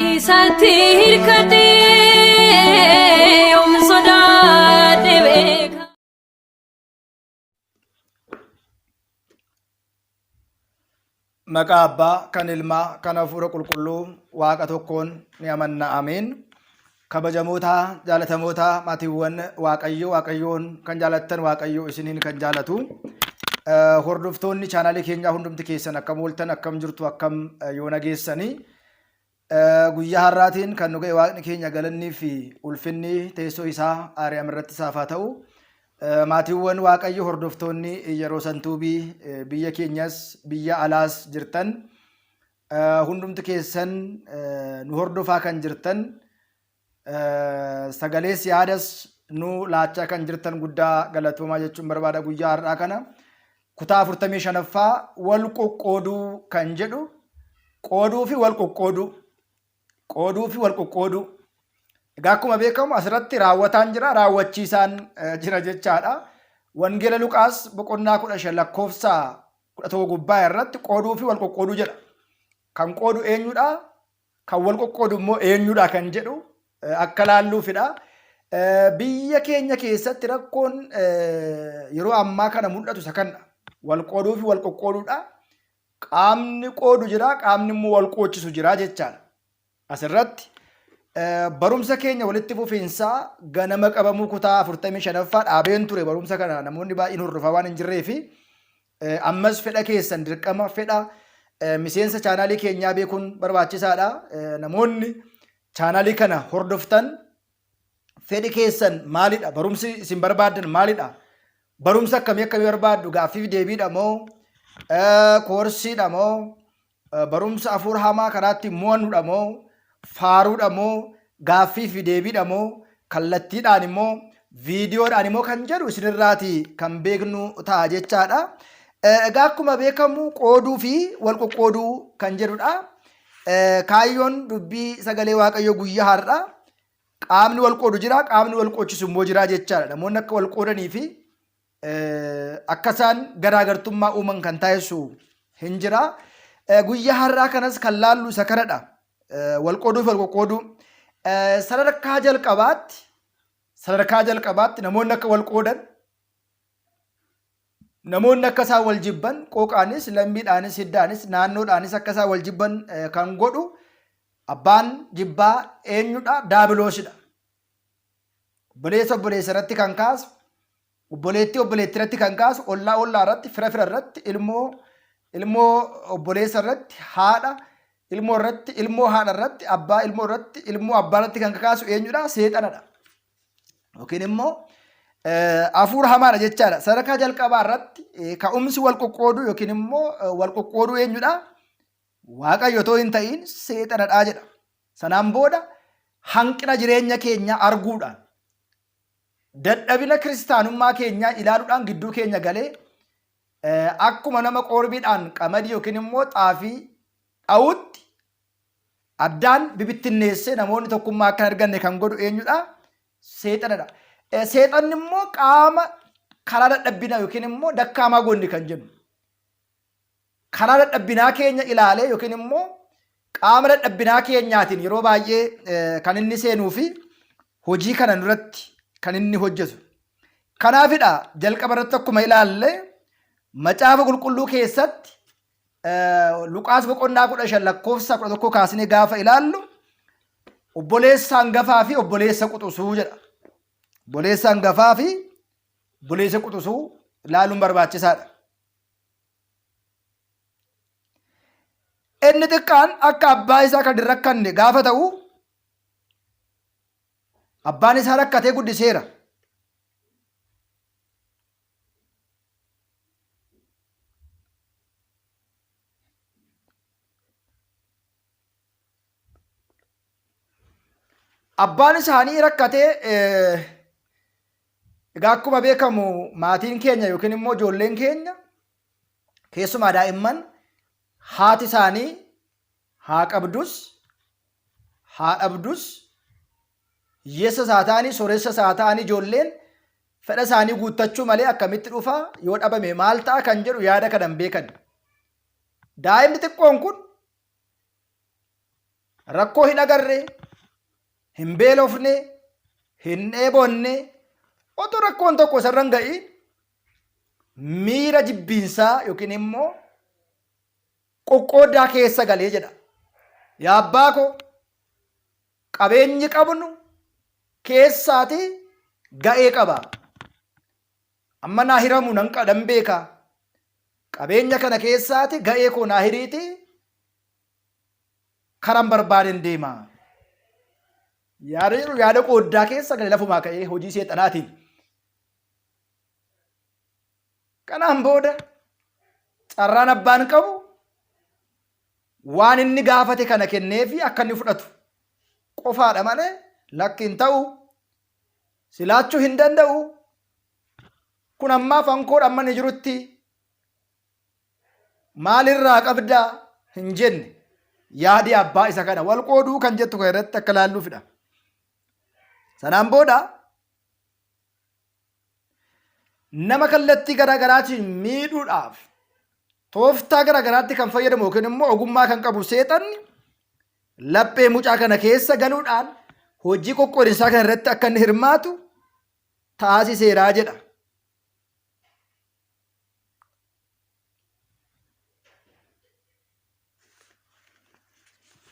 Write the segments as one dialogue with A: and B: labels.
A: Isatti hirkatee om sodaadhe beeka.
B: Maqaa Abbaa, kan Ilmaa, kan Hafuura Qulqulluu Waaqa tokkoon ni amanna. Ameen. Kabajamoota jaalatamoota maatiiwwan Waaqayyoon kan jaalattan Waaqayyoo isiniin kan jaalatu. Hordoftoonni chaanaalii keenyaa hundumti keessan akkam ooltan, akkam jirtu, akkam yoo nageessanii. Guyyaa har'aatiin kan nu ga'e Waaqni keenya galannii fi ulfinni teessoo isaa Aariyaam irratti isaaf haa ta'u. Maatiiwwan Waaqayyo hordoftoonni yeroo santuubii biyya keenyas biyya alaas jirtan hundumti keessan nu hordofaa kan jirtan sagalees yaadas nu laachaa kan jirtan guddaa galatoomaa jechuun barbaada. Guyyaa har'aa kana kutaa 45ffaa wal qoqqooduu kan jedhu qooduu fi wal qoqqooduu. Egaa akkuma beekamu asirratti raawwataan jira, raawwachiisaan jira jechaadha. Wangeela Luqaas boqonnaa 15 lakkoofsa 11 gubbaa irratti qooduu fi wal qoqqooduu jedha. Kan qoodu eenyudha? Kan wal qoqqoodu immoo eenyudha kan jedhu akka laalluufidha. Biyya keenya keessatti rakkoon yeroo ammaa kana mul'atu isa kanadha. Wal qooduu fi wal qoqqooduudha. Qaamni qoodu jira, qaamni immoo wal qoodchisu jira jechaadha. Asirratti barumsa keenya walitti fufiinsaa ganama qabamuu kutaa 45ffaa dhaabeen ture. Barumsa kana namoonni baay'een hordofaa waan hin jirree fi ammas fedha keessan dirqama fedha miseensa chaanaalii keenyaa beekuun barbaachisaadha. Namoonni chaanaalii kana hordoftan fedhi keessan maalidha? Barumsi isin barbaaddan maalidha? Barumsa akkamii barbaaddu? Gaaffiif deebiidha moo koorsiidha moo barumsa hafuura hamaa karaatti mo'annudha moo faaruudha moo gaaffii fi deebiidha moo kallattiidhaan immoo viidiyoodhaan immoo kan jedhu isinirraati kan beeknu ta'a jechaadha. Egaa akkuma beekamu qooduu fi wal qoqqooduu kan jedhudha. Kaayyoon dubbii sagalee Waaqayyoo guyyaa har'a qaamni wal qoodu jira, qaamni wal qoodchisu immoo jira jechaadha. Namoonni akka wal qoodanii fi akka isaan garaagartummaa uuman kan taasisu hin jira. Guyyaa har'aa kanas kan laallu isa kanadha. Wal qooduu fi wal qoqqooduu sadarkaa jalqabaatti namoonni akka wal qoodan, namoonni akka isaan wal jibban, qooqaanis, lammiidhaanis, hiddaanis, naannoodhaanis akka isaan wal jibban kan godhu abbaan jibbaa eenyudha? Daabiloosidha. Obboleessa obboleessa irratti kan kaasu, obboleettii obboleettii irratti kan kaasu, ollaa ollaa irratti, fira fira irratti, ilmoo obboleessa irratti, haadha ilmoo irratti, ilmoo haadha irratti, abbaa ilmoo irratti, ilmoo abbaa irratti kan kaasu eenyudha? Seexanadha. Yookiin immoo hafuura hamaadha jechaadha. Sadarkaa jalqabaa irratti ka'umsi wal qoqqooduu yookiin immoo wal qoqqooduu eenyudha? Waaqayyo otoo hin ta'in seexanadha jedha. Sanaan booda hanqina jireenya keenyaa arguudhaan, dadhabina kiristaanummaa keenyaa ilaaluudhaan gidduu keenya galee akkuma nama qorbiidhaan qamadii yookiin immoo xaafii dha'utti addaan bibittinneessee namoonni tokkummaa akka hin arganne kan godhu eenyudha? Seexanadha. Seexanni immoo qaama karaa dadhabbinaa yookiin immoo dakkaamaa goonni kan jennu. Karaa dadhabbinaa keenya ilaalee yookiin immoo qaama dadhabbinaa keenyaatiin yeroo baay'ee kan inni seenuu fi hojii kana duratti kan inni hojjetu. Kanaafidha jalqaba irratti akkuma ilaalle macaafa qulqulluu keessatti Luqaas boqonnaa 15 lakkoofsa 11 kaasnee gaafa ilaallu obboleessa hangafaa fi obboleessa quxisuu jedha. Obboleessa hangafaa fi obboleessa quxisuu ilaaluun barbaachisaadha. Inni xiqqaan akka abbaa isaa kan hin rakkanne gaafa ta'u abbaan isaa rakkatee guddiseera. Abbaan isaanii rakkatee egaa akkuma beekamu maatiin keenya yookiin immoo ijoolleen keenya keessumaa daa'imman haati isaanii haa qabdus haa dhabdus hiyyeessa isaa ta'anii sooressa isaa ta'anii ijoolleen fedha isaanii guuttachuu malee akkamitti dhufa yoo dhabame maal ta'a kan jedhu yaada kanan beekan. Daa'imni xiqqoon kun rakkoo hin agarre, hin beelofne, hin dheebonne, otoo rakkoon tokko isarra hin ga'iin miira jibbiinsaa yookiin immoo qoqqooddaa keessa galee jedha. Yaa abbaa koo qabeenyi qabnu keessaati ga'ee qaba. Amma naa hiramu nan qadhan beeka. Qabeenya kana keessaati ga'ee koo naa hiriiti karan barbaaden deema. Yaada qooddaa keessa galee lafumaa ka'ee hojii seexanaatiin. Kanaan booda carraan abbaan qabu waan inni gaafate kana kenneefi akka inni fudhatu qofaadha malee lakki hin ta'u, silaachuu hin danda'u. Kun ammaa fankoodha amma ni jirutti maalirraa qabdaa hin jenne yaadi abbaa isa kana wal qooduu kan jettu kana irratti akka laalluufidha. Sanaan booda nama kallattii garaagaraatiin miidhuudhaaf tooftaa garaagaraatti kan fayyadamu yookiin immoo ogummaa kan qabu seexanni laphee mucaa kana keessa galuudhaan hojii qoqqoodinsaa kana irratti akka inni hirmaatu taasiseeraa jedha.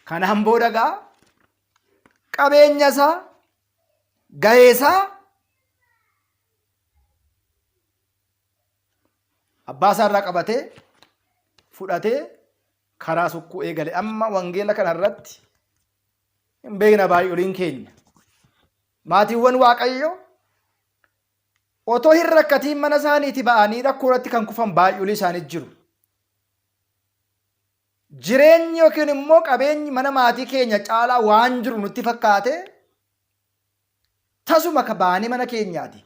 B: Kanaan booda gaa qabeenya isaa gahee isaa abbaa isaa irraa qabatee fudhatee karaa sukkuu eegale. Amma wangeela kana irratti hin beekna baay'ooliin keenya. Maatiiwwan Waaqayyo otoo hin rakkatiin mana isaaniitii ba'anii rakkoo irratti kan kufan baay'oolii isaanii jiru. Jireenyi yookiin immoo qabeenyi mana maatii keenya caalaa waan jiru nutti fakkaate tasuma ka ba'anii mana keenyaati.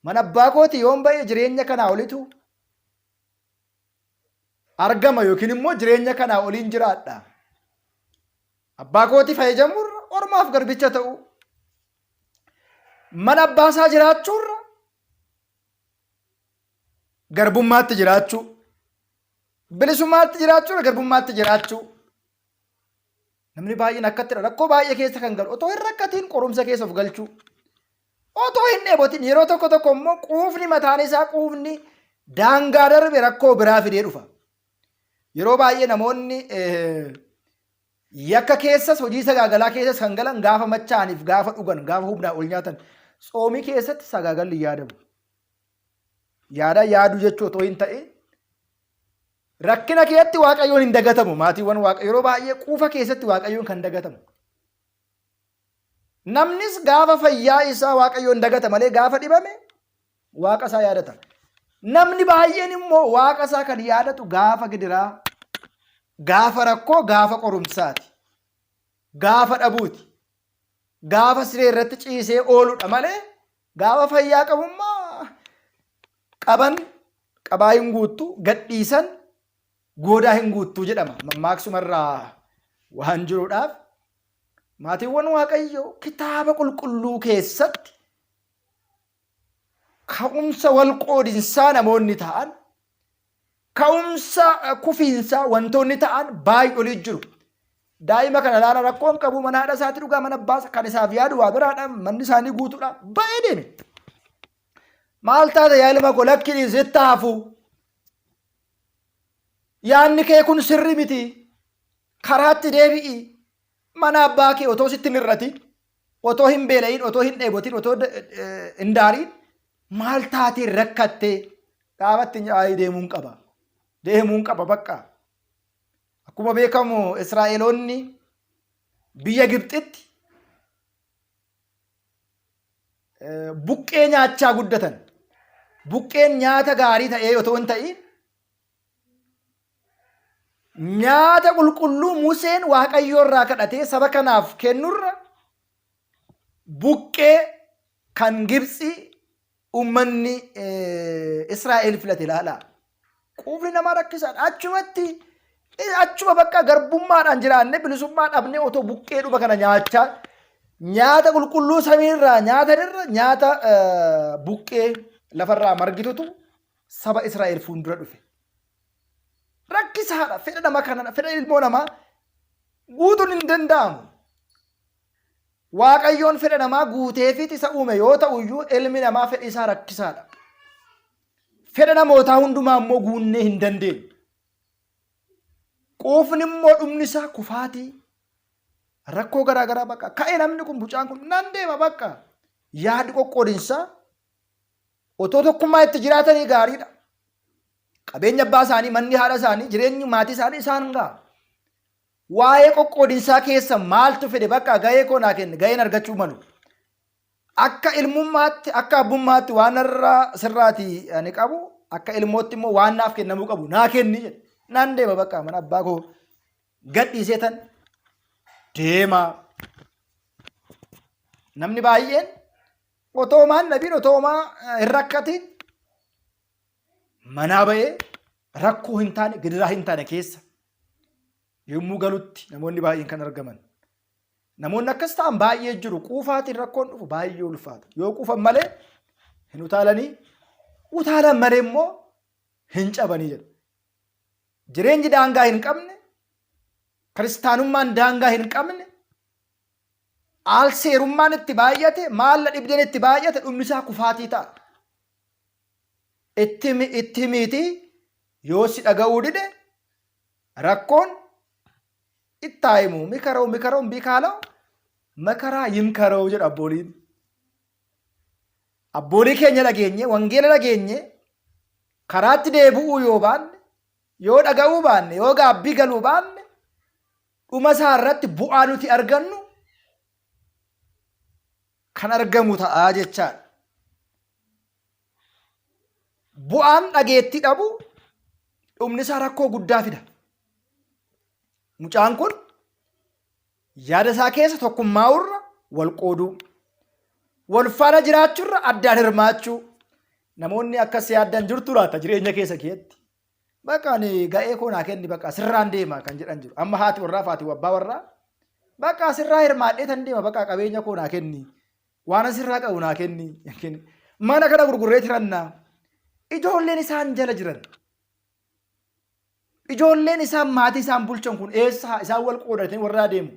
B: Mana abbaa kooti yoon ba'e jireenya kanaa olitu argama yookiin immoo jireenya kanaa oliin jiraadha. Abbaa kooti fayyadamurra ormaaf garbicha ta'u. Mana abbaa isaa jiraachuurra garbummaatti jiraachuu. Bilisummaatti jiraachuu garbummaatti jiraachuu. Namni baay'een akkattidha. Rakkoo baay'ee keessa kan galu otoo hin rakkatiin qorumsa keessa of galchuu. Otoo hin dheebotin yeroo tokko tokko immoo quufni mataan isaa quufni daangaa darbe rakkoo biraa fidee dhufa. Yeroo baay'ee namoonni yakka keessas hojii sagaagalaa keessas kan galan gaafa machaaniif gaafa dhugan gaafa humnaa ol nyaatan soomii keessatti sagaagalli yaadamu. Yaaduu jechuu otoo hin ta'e rakkina keessatti Waaqayyoon hin dagatamu. Maatiiwwan Waaqayyo yeroo baay'ee quufa keessatti Waaqayyoon kan dagatamu. Namnis gaafa fayyaa isaa Waaqayyoon dagata malee gaafa dhibame Waaqa isaa yaadata. Namni baay'een immoo Waaqa isaa kan yaadatu gaafa gidiraa, gaafa rakkoo, gaafa qorumsaati, gaafa dhabuuti, gaafa siree irratti ciisee ooludha malee gaafa fayyaa qabummaa qaban qabaa hin guuttu, gadhiisan goodaa hin guuttuu jedhama. Mammaaksuma waan jiruudhaaf maatiiwwan Waaqayyoo kitaaba qulqulluu keessatti ka'umsa wal qoodinsaa namoonni ta'an, ka'umsa kufiinsaa wantoonni ta'an baay'ee jiru. Daa'ima kana laala rakkoon qabu mana haadha isaatti dhugaa mana abbaa kan isaaf yaadu waa biraadha manni isaanii guutuudha baay'ee deeme. Maal taate yaa ilma koo lakkii sitti hafu. Yaanni kee kun sirri miti. Karaatti deebi'i. Mana abbaa kee otoo sitti hin irratin, otoo hin beela'in, otoo hin dheebotin, otoo hin daariin maal taatee rakkattee gaafatti deemuun qaba. Deemuun qaba bakka. Akkuma beekamu Israa'eloonni biyya Gibxitti buqqee nyaachaa guddatan. Buqqeen nyaata gaarii ta'ee otoo hin ta'in nyaata qulqulluu Museen Waaqayyoo irraa kadhatee saba kanaaf kennurra buqqee kan Gibxi ummanni Israa'el filate ilaala. Quufni namaa rakkisaadha. Achuma bakka garbummaadhaan jiraanne bilisummaa dhabnee otoo buqqee dhuba kana nyaachaa nyaata qulqulluu samiirraa nyaata buqqee lafarraa margitutu saba Israa'el fuuldura dhufe. Rakkisaadha. Fedha nama kana fedha ilmoo namaa guutuun hin danda'amu. Waaqayyoon fedha namaa guuteefit isa uume yoo ta'u iyyuu ilmi namaa fedhi isaa rakkisaadha. Fedha namootaa hundumaa immoo guunnee hin dandeenyu. Quufni immoo dhumni isaa kufaatii rakkoo garaagaraa bakka ka'ee namni kun bucaan kun nan deema bakka yaadi qoqqoodinsaa otoo tokkummaa itti jiraatanii gaariidha. Qabeenya abbaa isaanii, manni haadha isaanii, jireenyi maatii isaanii isaan ga'a. Waa'ee qoqqoodinsaa keessa maaltu fedhe bakka gahee koo naa kenne gaheen argachuu malu. Akka ilmummaatti, akka abbummaatti waan irraa sirraati ani qabu, akka ilmootti immoo waan naaf kennamuu qabu naa kenni jedhe. Nan deema bakka mana abbaa koo gadhiisee tan deema. Namni baay'een otoomaan nabiin otoomaa hin rakkatiin manaa ba'ee rakkoo hin taane gidiraa hin taane keessa yommuu galutti namoonni baay'een kan argaman. Namoonni akkas ta'an baay'ee jiru. Quufaatiin rakkoon dhufu baay'ee ulfaata. Yoo quufan malee hin utaalanii, utaalan malee immoo hin cabanii jedha. Jireenyi daangaa hin qabne, kiristaanummaan daangaa hin qabne, aalseerummaan itti baay'ate, maalla dhibdeen itti baay'ate dhumni isaa kufaatii ta'a. Itti miti yoo si dhaga'uu dide rakkoon ittaayimu mikaroo bikaaloo makaraa yimkaroo jedha abbooliin. Abboolii keenya dhageenye, wangeela dhageenye, karaatti deebi'uu yoo baanne, yoo dhaga'uu baanne, yoo gaabbii galuu baanne, dhuma isaa irratti bu'aa nuti argannu kan argamu ta'aa jechaadha. Bu'aan dhageettii dhabu dhumni isaa rakkoo guddaa fida. Mucaan kun yaada isaa keessa tokkummaa'urra wal qooduu, wal faana jiraachuurra addaan hirmaachuu. Namoonni akkas yaaddan jirtu laata jireenya keessa keetti. Bakka ani ga'ee koo naa kenni bakka sirraan deema kan jedhan jiru. Amma haati warraa fi haati abbaa warraa bakka sirraa hirmaadhee tan deema bakka qabeenya koo naa kenni. Waan sirraa qabu naa kenni. Mana kana gurgurree tirannaa. Ijoolleen isaan jala jiran. Ijoolleen isaan maatii isaan bulchan kun eessa isaan wal qoodatanii warraa deemu.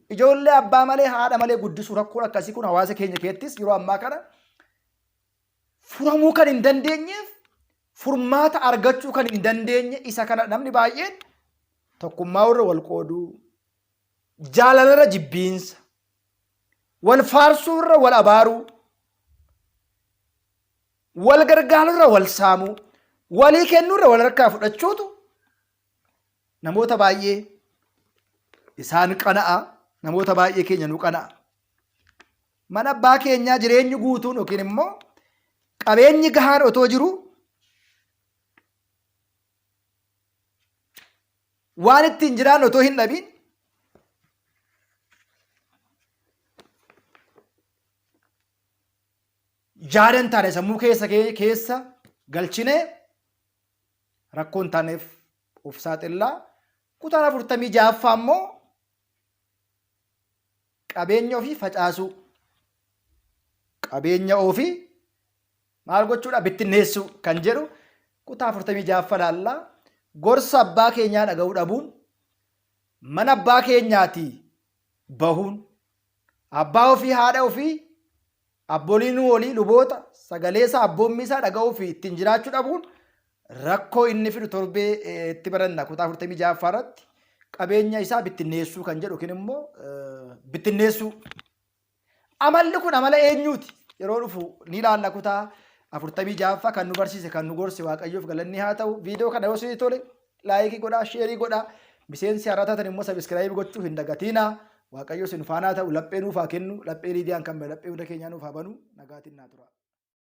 B: Ijoollee abbaa malee haadha malee guddisuu rakkoon akkasii kun hawaasa keenya keessattis yeroo ammaa kana furamuu kan hin dandeenyeef furmaata argachuu kan hin dandeenye isa kana namni baay'een tokkummaa irra wal qooduu, jaalalarra jibbiinsa, wal faarsuu irra wal abaaruu, wal gargaarurra wal saamuu, walii kennuurra wal harkaa fudhachuutu namoota baay'ee isaan qana'a. Namoota baay'ee keenya nu qana'a. Mana abbaa keenyaa jireenyi guutuun yookiin immoo qabeenyi gahaan otoo jiru waan ittiin jiraan otoo hin dhabiin jaadan taane sammuu keessa galchinee rakkoon taaneef of saaxillaa. Kutaan 46 immoo qabeenya ofii facaasuu, qabeenya ofii maal gochuudha bittinneessuu kan jedhu kutaa 46 laallaa. Gorsa abbaa keenyaa dhaga'uu dhabuun, mana abbaa keenyaatii bahuun, abbaa ofii haadha ofii abboliin walii luboota sagaleessa abboommi isaa dhaga'uu fi ittiin jiraachuu dhabuun rakkoo inni fidu torbee itti baranna kutaa 46 irratti. Qabeenya isaa bittinneessuu kan jedhu yookiin immoo bittinneessuu. Amalli kun amala eenyuuti? Yeroo dhufu ni ilaalla kutaa 46 kan nu barsiise kan nu gorse Waaqayyoof galanni haa ta'u. Viidiyoo kana yoo sitti tole laayikii godhaa, sheerii godhaa. Miseensi haaraa taatan immoo sabiskiraayib gochuu hin dagatinaa. Waaqayyo sin faanaa ta'u laphee nuuf haa kennu. Laphee Liidiyaan kan laphee hunda keenyaa nuuf haa banu. Nagaatiin naa tura.